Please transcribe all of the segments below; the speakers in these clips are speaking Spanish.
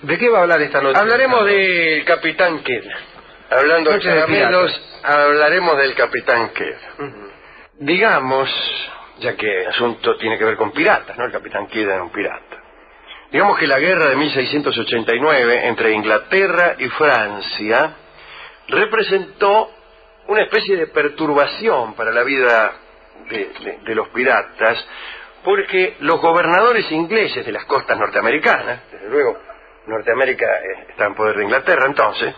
¿De qué va a hablar esta noche? Hablaremos del Capitán Kidd. Hablando de caramelos, hablaremos del Capitán Kidd. Digamos, ya que el asunto tiene que ver con piratas, ¿no? El Capitán Kidd era un pirata. Digamos que la guerra de 1689 entre Inglaterra y Francia representó una especie de perturbación para la vida de los piratas, porque los gobernadores ingleses de las costas norteamericanas, desde luego Norteamérica está en poder de Inglaterra entonces,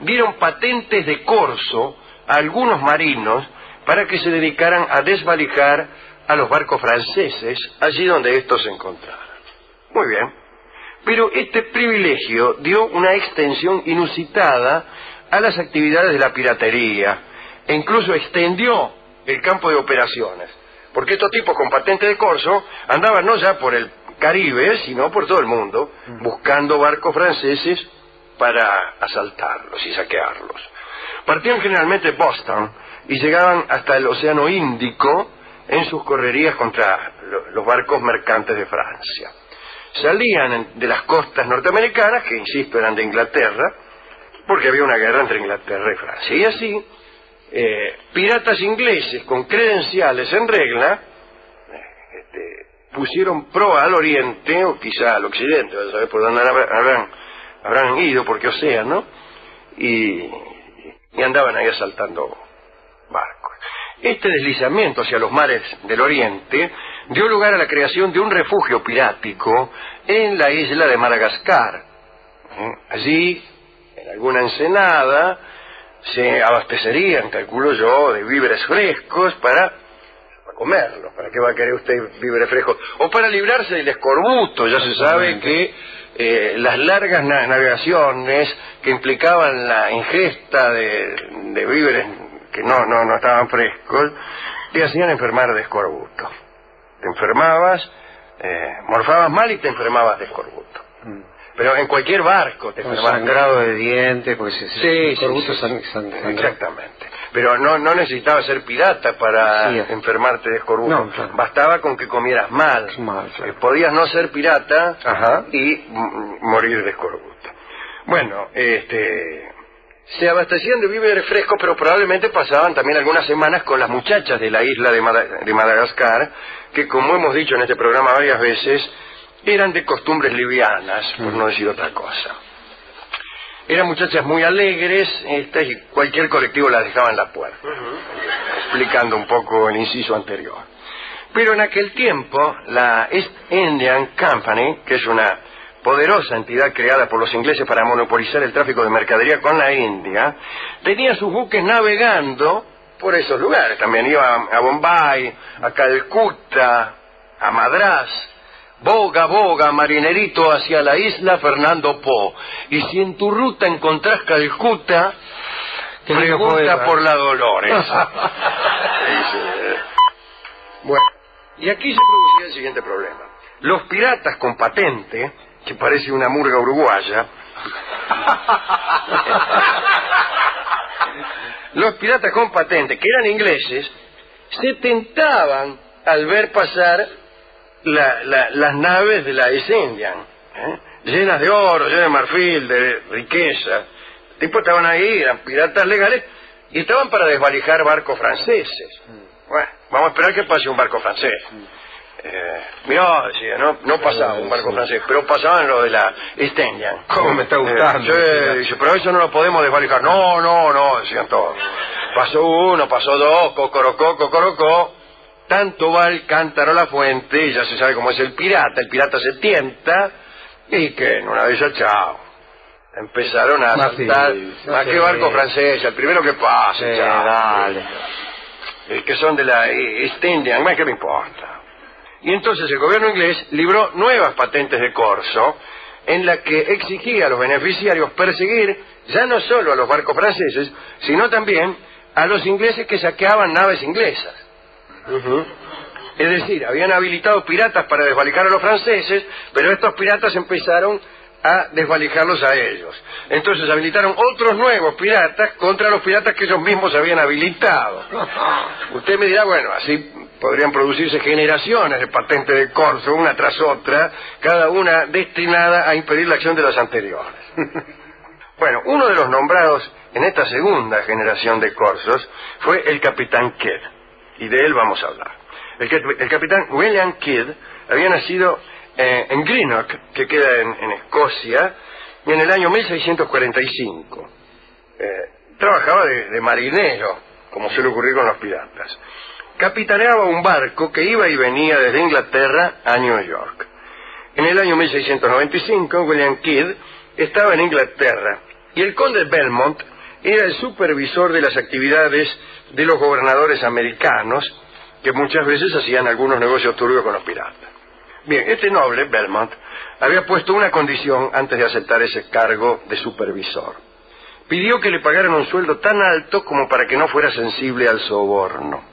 dieron patentes de corso a algunos marinos para que se dedicaran a desvalijar a los barcos franceses allí donde estos se encontraran. Muy bien, pero este privilegio dio una extensión inusitada a las actividades de la piratería e incluso extendió el campo de operaciones, porque estos tipos con patente de corso andaban no ya por el Caribe, sino por todo el mundo, buscando barcos franceses para asaltarlos y saquearlos. Partían generalmente de Boston y llegaban hasta el Océano Índico en sus correrías contra los barcos mercantes de Francia. Salían de las costas norteamericanas, que insisto eran de Inglaterra, porque había una guerra entre Inglaterra y Francia. Y así, piratas ingleses con credenciales en regla pusieron proa al oriente, o quizá al occidente, a saber por dónde habrán ido, por qué océano, y andaban ahí asaltando barcos. Este deslizamiento hacia los mares del oriente dio lugar a la creación de un refugio pirático en la isla de Madagascar. Allí, en alguna ensenada, se abastecerían, calculo yo, de víveres frescos para comerlos. ¿Para qué va a querer usted víveres frescos? O para librarse del escorbuto. Ya se sabe que las largas navegaciones que implicaban la ingesta de víveres que no estaban frescos, te hacían enfermar de escorbuto. Te enfermabas, morfabas mal y te enfermabas de escorbuto. Pero en cualquier barco te enfermabas. Sangrado de dientes, pues sí, exactamente. Pero no necesitabas ser pirata para enfermarte de escorbuto. No, claro. Bastaba con que comieras mal. Claro. Podías no ser pirata y morir de escorbuto. Bueno, se abastecían de víveres frescos, pero probablemente pasaban también algunas semanas con las muchachas de la isla de Madagascar, que como hemos dicho en este programa varias veces, eran de costumbres livianas, por no decir otra cosa. Eran muchachas muy alegres, y cualquier colectivo las dejaba en la puerta, explicando un poco el inciso anterior. Pero en aquel tiempo, la East Indian Company, que es una poderosa entidad creada por los ingleses para monopolizar el tráfico de mercadería con la India, tenía sus buques navegando por esos lugares. También iba a Bombay, a Calcuta, a Madrás. Boga, boga, marinerito, hacia la isla Fernando Po. Y si en tu ruta encontrás Calcuta, pregunta por la Dolores. Bueno, y aquí se producía el siguiente problema. Los piratas con patente, que parece una murga uruguaya, los piratas con patente, que eran ingleses, se tentaban al ver pasar las naves de la East Indian, llenas de oro, llenas de marfil, de riqueza. Los tipos estaban ahí, eran piratas legales, y estaban para desvalijar barcos franceses. Bueno, vamos a esperar que pase un barco francés. Mirá, decía, no pasaba un barco francés, pero pasaban los de la East Indian. ¿Cómo me está gustando? Dice, pero eso no lo podemos desvalijar. No, decían todos. Pasó uno, pasó dos, cocorocó. Tanto va el cántaro a la fuente, y ya se sabe cómo es el pirata se tienta, y que en una de esas, chao. Empezaron a asaltar, ¿a qué barco francés? El primero que pase, chao. Dale. Que son de la East Indian, ¿qué me importa? Y entonces el gobierno inglés libró nuevas patentes de corso, en la que exigía a los beneficiarios perseguir ya no solo a los barcos franceses, sino también a los ingleses que saqueaban naves inglesas. Es decir, habían habilitado piratas para desvalijar a los franceses, pero estos piratas empezaron a desvalijarlos a ellos. Entonces habilitaron otros nuevos piratas contra los piratas que ellos mismos habían habilitado. Usted me dirá, bueno, así podrían producirse generaciones de patentes de corso, una tras otra, cada una destinada a impedir la acción de las anteriores. Bueno, uno de los nombrados en esta segunda generación de corsos fue el capitán Kidd, y de él vamos a hablar. El capitán William Kidd había nacido en Greenock, que queda en Escocia, y en el año 1645. Trabajaba de marinero, como suele ocurrir con los piratas. Capitaneaba un barco que iba y venía desde Inglaterra a New York. En el año 1695, William Kidd estaba en Inglaterra, y el conde Belmont era el supervisor de las actividades de los gobernadores americanos, que muchas veces hacían algunos negocios turbios con los piratas. Bien, este noble, Belmont, había puesto una condición antes de aceptar ese cargo de supervisor. Pidió que le pagaran un sueldo tan alto como para que no fuera sensible al soborno.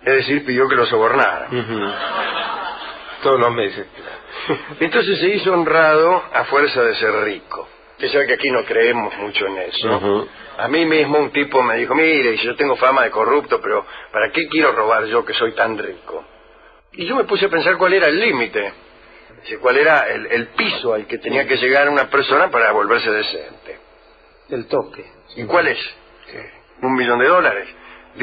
Es decir, pidió que lo sobornaran. Todos los meses. Entonces se hizo honrado a fuerza de ser rico. Usted sabe que aquí no creemos mucho en eso. A mí mismo un tipo me dijo, mire, yo tengo fama de corrupto, pero ¿para qué quiero robar yo que soy tan rico? Y yo me puse a pensar cuál era el límite, cuál era el piso al que tenía que llegar una persona para volverse decente. El tope. ¿Y cuál es? $1 millón. De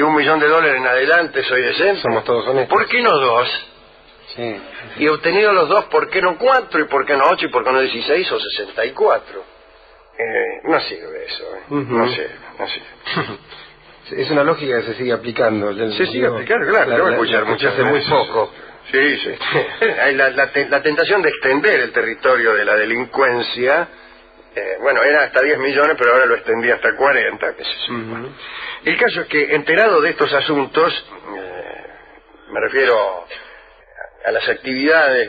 $1 millón en adelante soy decente. Somos todos honestos. ¿Por qué no 2? Sí. Y obtenido los 2, ¿por qué no 4? ¿Y por qué no 8? ¿Y por qué no 16 o 64? No sirve eso, no sirve. Es una lógica que se sigue aplicando. Se sigue aplicando, claro, lo voy a escuchar muchas veces. Muy poco. Sí, sí. Hay la tentación de extender el territorio de la delincuencia. Bueno, era hasta 10 millones, pero ahora lo extendí hasta 40, qué sé yo. El caso es que, enterado de estos asuntos, me refiero a las actividades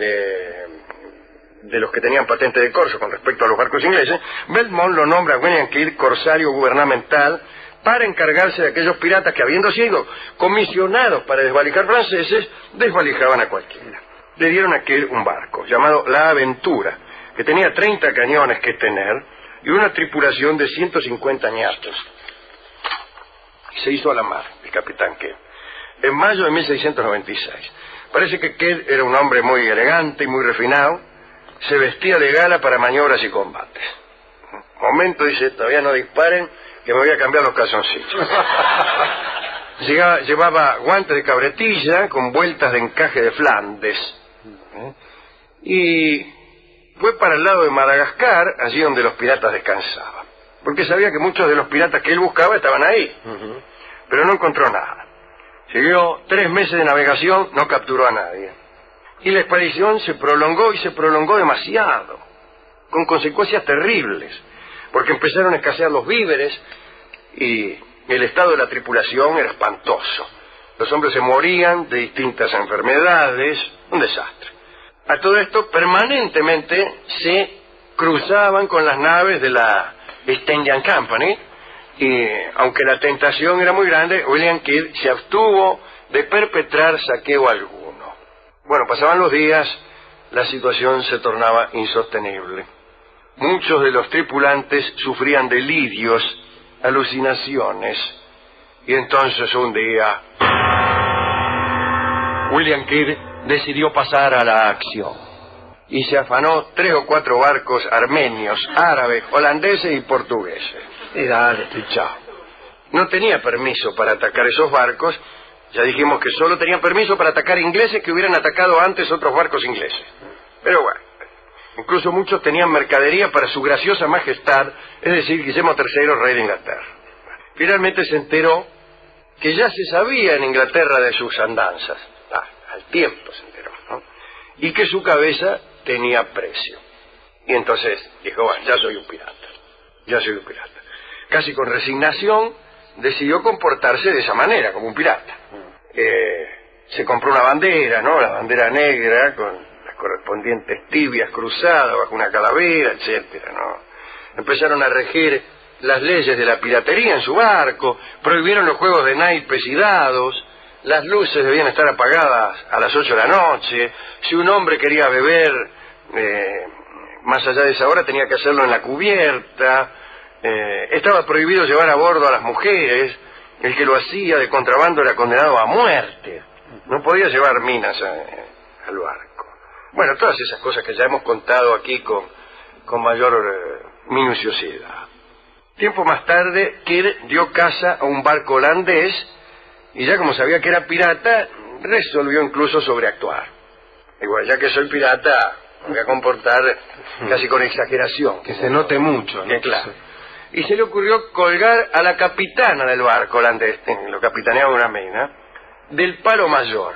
de los que tenían patente de corso con respecto a los barcos ingleses, Belmont lo nombra a William Kidd corsario gubernamental para encargarse de aquellos piratas que, habiendo sido comisionados para desvalijar franceses, desvalijaban a cualquiera. Le dieron a Kidd un barco llamado La Aventura, que tenía 30 cañones que tener y una tripulación de 150 ñatos. Y se hizo a la mar, el capitán Kidd, en mayo de 1696. Parece que Kidd era un hombre muy elegante y muy refinado. Se vestía de gala para maniobras y combates. Momento, dice, todavía no disparen, que me voy a cambiar los calzoncillos. Llevaba guantes de cabretilla con vueltas de encaje de Flandes. Y fue para el lado de Madagascar, allí donde los piratas descansaban. Porque sabía que muchos de los piratas que él buscaba estaban ahí. Pero no encontró nada. Siguió 3 meses de navegación, no capturó a nadie. Y la expedición se prolongó y se prolongó demasiado, con consecuencias terribles, porque empezaron a escasear los víveres y el estado de la tripulación era espantoso. Los hombres se morían de distintas enfermedades, un desastre. A todo esto, permanentemente se cruzaban con las naves de la East India Company, y aunque la tentación era muy grande, William Kidd se abstuvo de perpetrar saqueo alguno. Bueno, pasaban los días, la situación se tornaba insostenible. Muchos de los tripulantes sufrían delirios, alucinaciones, y entonces un día William Kidd decidió pasar a la acción y se afanó 3 o 4 barcos armenios, árabes, holandeses y portugueses. Y chao. No tenía permiso para atacar esos barcos. Ya dijimos que solo tenían permiso para atacar ingleses que hubieran atacado antes otros barcos ingleses. Pero bueno, incluso muchos tenían mercadería para su graciosa majestad, es decir, Guillermo III, rey de Inglaterra. Finalmente se enteró que ya se sabía en Inglaterra de sus andanzas. Al tiempo se enteró, ¿no? Y que su cabeza tenía precio. Y entonces dijo, bueno, ya soy un pirata. Casi con resignación decidió comportarse de esa manera, como un pirata. Se compró una bandera, ¿no? La bandera negra, con las correspondientes tibias cruzadas bajo una calavera, etcétera, ¿no? Empezaron a regir las leyes de la piratería en su barco, prohibieron los juegos de naipes y dados, las luces debían estar apagadas a las 8 de la noche, si un hombre quería beber más allá de esa hora tenía que hacerlo en la cubierta. Estaba prohibido llevar a bordo a las mujeres. El que lo hacía de contrabando era condenado a muerte. No podía llevar minas al barco. Bueno, todas esas cosas que ya hemos contado aquí con mayor minuciosidad. Tiempo más tarde, Kidd dio caza a un barco holandés y ya como sabía que era pirata, resolvió incluso sobreactuar. Igual, ya que soy pirata, me voy a comportar casi con exageración. Que se note mucho, ¿no? Claro. Y se le ocurrió colgar a la capitana del barco holandés, lo capitaneaba una mina, del palo mayor.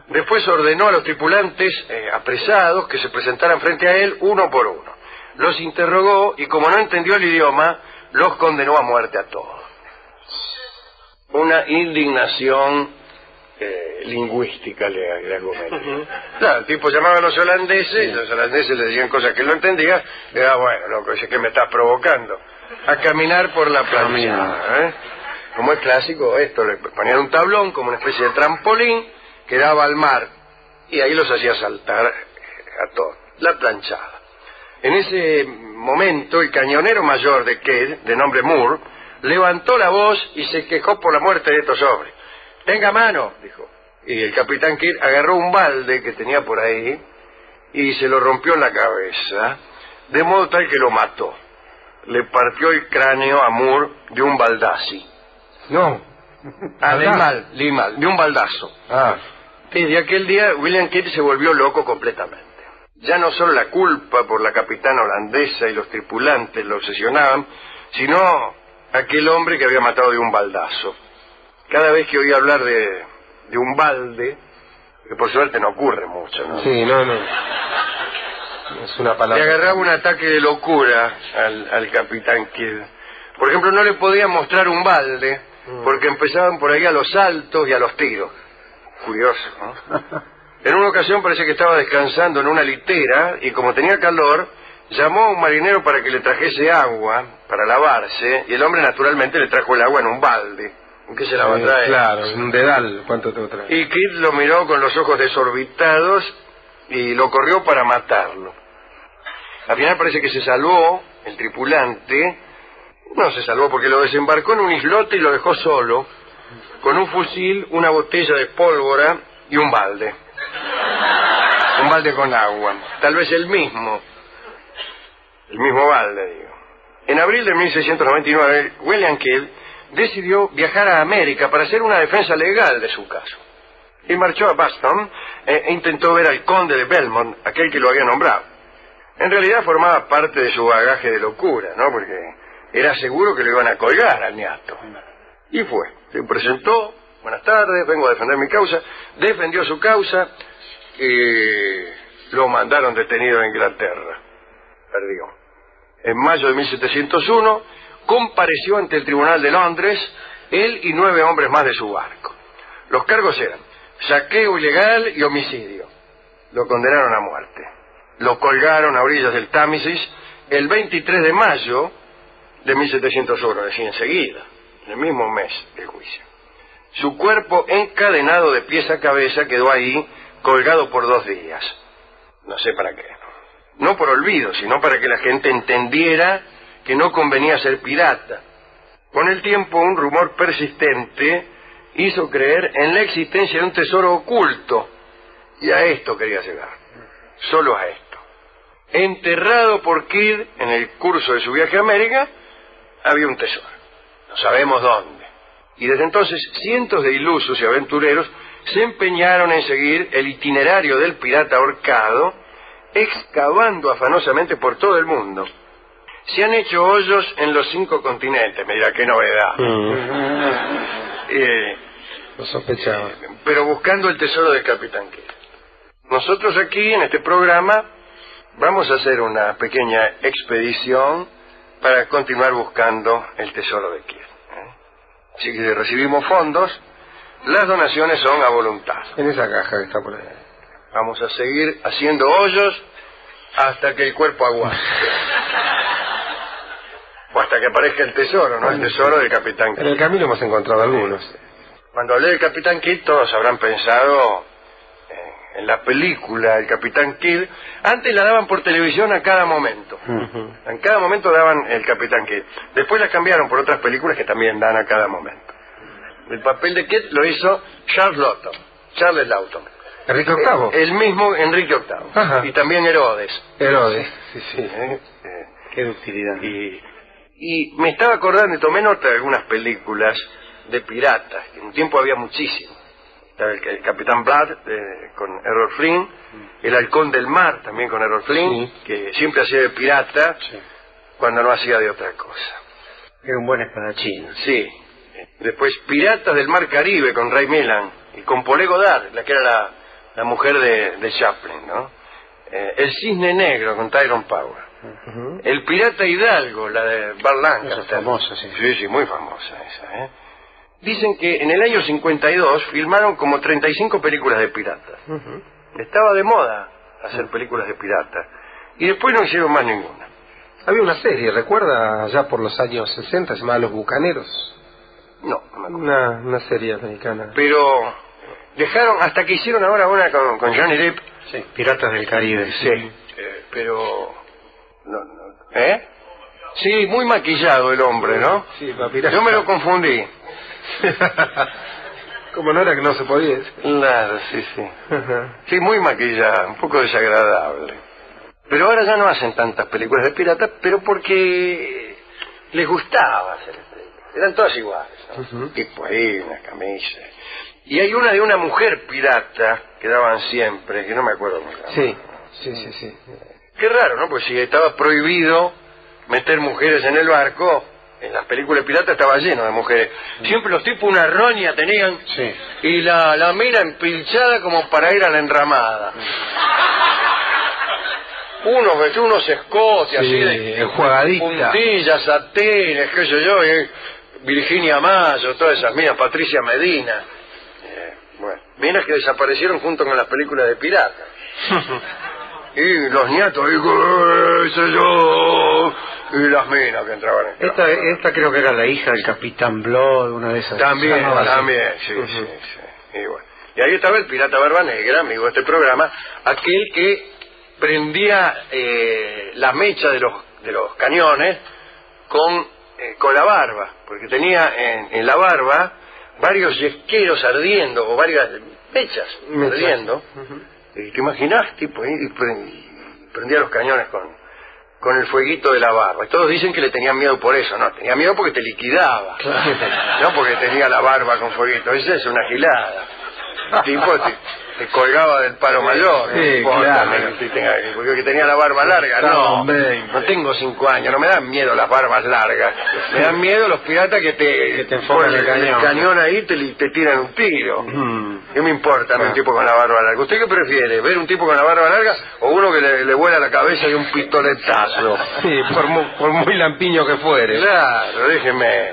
Después ordenó a los tripulantes apresados que se presentaran frente a él uno por uno. Los interrogó y como no entendió el idioma, los condenó a muerte a todos. Una indignación lingüística le argumentó. Claro, el tipo llamaba a los holandeses le decían cosas que él no entendía, le daba, bueno, loco, ese que me estás provocando, a caminar por la plancha. Como es clásico esto, le ponían un tablón como una especie de trampolín que daba al mar, y ahí los hacía saltar a todos. La planchada. En ese momento, el cañonero mayor de Kidd, de nombre Moore, levantó la voz y se quejó por la muerte de estos hombres. «Tenga mano», dijo. Y el capitán Kidd agarró un balde que tenía por ahí y se lo rompió en la cabeza, de modo tal que lo mató. Le partió el cráneo a Moore de un baldazi. No. De un baldazo. Desde aquel día, William Kidd se volvió loco completamente. Ya no solo la culpa por la capitana holandesa y los tripulantes lo obsesionaban, sino aquel hombre que había matado de un baldazo. Cada vez que oía hablar de un balde, que por suerte no ocurre mucho, ¿no? Sí, no. Es una palabra. Le agarraba un ataque de locura al capitán Kidd. Por ejemplo, no le podía mostrar un balde, porque empezaban por ahí a los saltos y a los tiros. Curioso, ¿no? En una ocasión parece que estaba descansando en una litera y como tenía calor, llamó a un marinero para que le trajese agua para lavarse y el hombre naturalmente le trajo el agua en un balde. ¿En qué se la va a traer? Claro, en un dedal. ¿Cuánto te trae? Y Kidd lo miró con los ojos desorbitados y lo corrió para matarlo. Al final parece que se salvó el tripulante. No se salvó porque lo desembarcó en un islote y lo dejó solo, con un fusil, una botella de pólvora y un balde. Un balde con agua. Tal vez el mismo balde, digo. En abril de 1699, William Kidd decidió viajar a América para hacer una defensa legal de su caso. Y marchó a Boston e intentó ver al conde de Belmont, aquel que lo había nombrado. En realidad formaba parte de su bagaje de locura, ¿no? Porque era seguro que lo iban a colgar al niato. Y fue. Se presentó, buenas tardes, vengo a defender mi causa. Defendió su causa y lo mandaron detenido a Inglaterra. Perdió. En mayo de 1701 compareció ante el Tribunal de Londres él y 9 hombres más de su barco. Los cargos eran saqueo ilegal y homicidio. Lo condenaron a muerte. Lo colgaron a orillas del Támesis el 23 de mayo de 1701, es decir, enseguida, en el mismo mes del juicio. Su cuerpo encadenado de pies a cabeza quedó ahí colgado por 2 días. No sé para qué. No por olvido, sino para que la gente entendiera que no convenía ser pirata. Con el tiempo, un rumor persistente hizo creer en la existencia de un tesoro oculto. Y a esto quería llegar. Solo a esto. Enterrado por Kidd en el curso de su viaje a América, había un tesoro. No sabemos dónde. Y desde entonces, cientos de ilusos y aventureros se empeñaron en seguir el itinerario del pirata ahorcado, excavando afanosamente por todo el mundo. Se han hecho hoyos en los 5 continentes, mira qué novedad. Lo sospechaba. Pero buscando el tesoro del capitán Kidd. Nosotros aquí, en este programa, vamos a hacer una pequeña expedición para continuar buscando el tesoro de Kidd. Así que recibimos fondos, las donaciones son a voluntad. En esa caja que está por ahí. Vamos a seguir haciendo hoyos hasta que el cuerpo aguante. O hasta que aparezca el tesoro, ¿no? El tesoro del capitán Kidd. En el camino hemos encontrado algunos. Cuando hablé del capitán Kidd, todos habrán pensado en la película El Capitán Kidd, antes la daban por televisión a cada momento. En cada momento daban El Capitán Kidd. Después la cambiaron por otras películas que también dan a cada momento. El papel de Kidd lo hizo Charles Lawton. Enrique VIII. El mismo Enrique VIII. Ajá. Y también Herodes. Herodes, sí, sí. Qué ductilidad. Y me estaba acordando y tomé nota de algunas películas de piratas, que en un tiempo había muchísimo. Estaba el Capitán Blood con Errol Flynn, el Halcón del Mar también con Errol Flynn, que siempre hacía de pirata cuando no hacía de otra cosa. Era un buen espadachín. Sí. Después Piratas del Mar Caribe con Ray Milland y con Paulette Goddard, la que era la mujer de Chaplin, ¿no? El Cisne Negro con Tyrone Power. El Pirata Hidalgo, la de Burt Lancaster. Esa es famosa, sí. Sí, muy famosa esa, ¿eh? Dicen que en el año 52 filmaron como 35 películas de piratas. Estaba de moda hacer películas de piratas. Y después no hicieron más ninguna. Había una serie, ¿recuerda? Allá por los años 60, se llamaba Los Bucaneros. No me acuerdo. Una serie americana. Pero dejaron, hasta que hicieron ahora una con Johnny Depp. Sí, Piratas del Caribe. Sí. Pero... ¿Eh? Sí, muy maquillado el hombre, ¿no? Sí, papirata. Yo me lo confundí. Como no era que no se podía. Claro, sí. Sí, muy maquillado, un poco desagradable. Pero ahora ya no hacen tantas películas de piratas, pero porque les gustaba hacer películas. Eran todas iguales, ¿no? Tipo ahí, una camisa. Y hay una de una mujer pirata que daban siempre, que no me acuerdo cómo se llama. Sí. Qué raro, ¿no? Pues si estaba prohibido meter mujeres en el barco, en las películas piratas estaba lleno de mujeres. Siempre los tipos una roña tenían y la mina empilchada como para ir a la enramada. Unos escotes así de enjuagadita, puntillas, satenes, qué sé yo, Virginia Mayo, todas esas minas, Patricia Medina. Bueno, minas que desaparecieron junto con las películas de piratas. Y los nietos, y las minas que entraban en Esta creo que era la hija del Capitán Blood, una de esas. También, sí. Y bueno. Y ahí estaba el pirata Barba Negra, amigo de este programa, aquel que prendía la mecha de los cañones con la barba, porque tenía en la barba varios yesqueros ardiendo, o varias mechas ardiendo. ¿Te imaginás? Tipo, prendía los cañones con el fueguito de la barba. Y todos dicen que le tenían miedo por eso. No, tenía miedo porque te liquidaba. No porque tenía la barba con fueguito. Esa es una gilada. Tipo, te colgaba del palo mayor. Sí, porque tenía la barba larga. No tengo 5 años. No me dan miedo las barbas largas. Me dan miedo los piratas que te enfocan el cañón ahí y te tiran un tiro. ¿Qué me importa un tipo con la barba larga? ¿Usted qué prefiere? ¿Ver un tipo con la barba larga o uno que le vuela la cabeza de un pistoletazo? Sí, por muy lampiño que fuere. Claro, déjeme.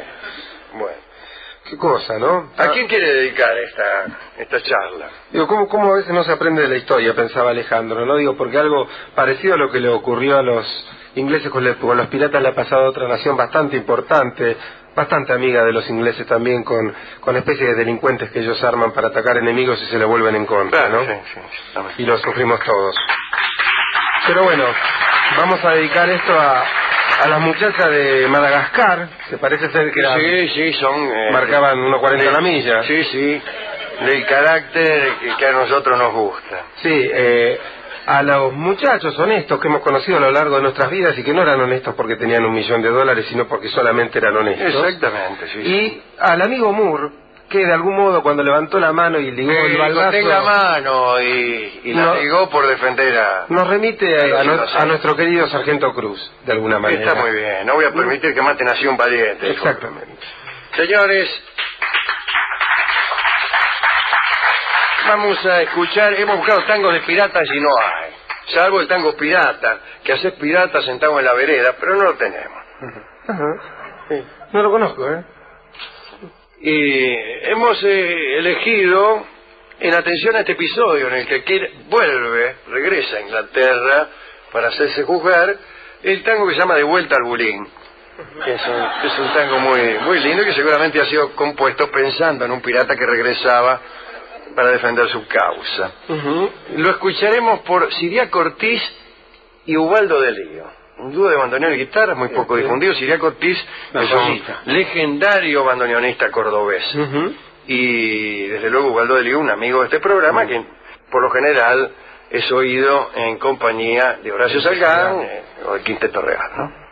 Bueno. Qué cosa, ¿no? ¿A quién quiere dedicar esta charla? Digo, ¿cómo a veces no se aprende de la historia? Pensaba Alejandro, ¿no? Digo, porque algo parecido a lo que le ocurrió a los ingleses con los piratas le ha pasado a otra nación bastante importante, bastante amiga de los ingleses también, con especies de delincuentes que ellos arman para atacar enemigos y se le vuelven en contra, ¿no? Sí. Y lo sufrimos todos. Pero bueno, vamos a dedicar esto a las muchachas de Madagascar, que parece ser que son marcaban 1.40 la milla. Sí, del carácter que a nosotros nos gusta. Sí, a los muchachos honestos que hemos conocido a lo largo de nuestras vidas y que no eran honestos porque tenían $1 millón, sino porque solamente eran honestos. Exactamente, sí. Y al amigo Moore, que de algún modo cuando levantó la mano y ligó el baldazo... la mano y la ligó por defender a... Nos remite a nuestro querido Sargento Cruz, de alguna manera. Está muy bien, no voy a permitir que maten así un valiente. Exactamente. Señores, vamos a escuchar, hemos buscado tangos de piratas y no hay. Salvo el tango pirata, que haces pirata sentado en la vereda, pero no lo tenemos. Sí. No lo conozco, ¿eh? Y hemos elegido, en atención a este episodio en el que Kidd regresa a Inglaterra para hacerse juzgar, el tango que se llama De vuelta al Bulín. Es un tango muy lindo y que seguramente ha sido compuesto pensando en un pirata que regresaba para defender su causa. Lo escucharemos por Ciriaco Ortiz y Ubaldo de Lío. Un dúo de bandoneón y guitarra muy poco difundido. Ciriaco Ortiz es un legendario bandoneonista cordobés. Y desde luego Ubaldo de Lío, un amigo de este programa que por lo general es oído en compañía de Horacio Salgán o el Quinteto Real, ¿no?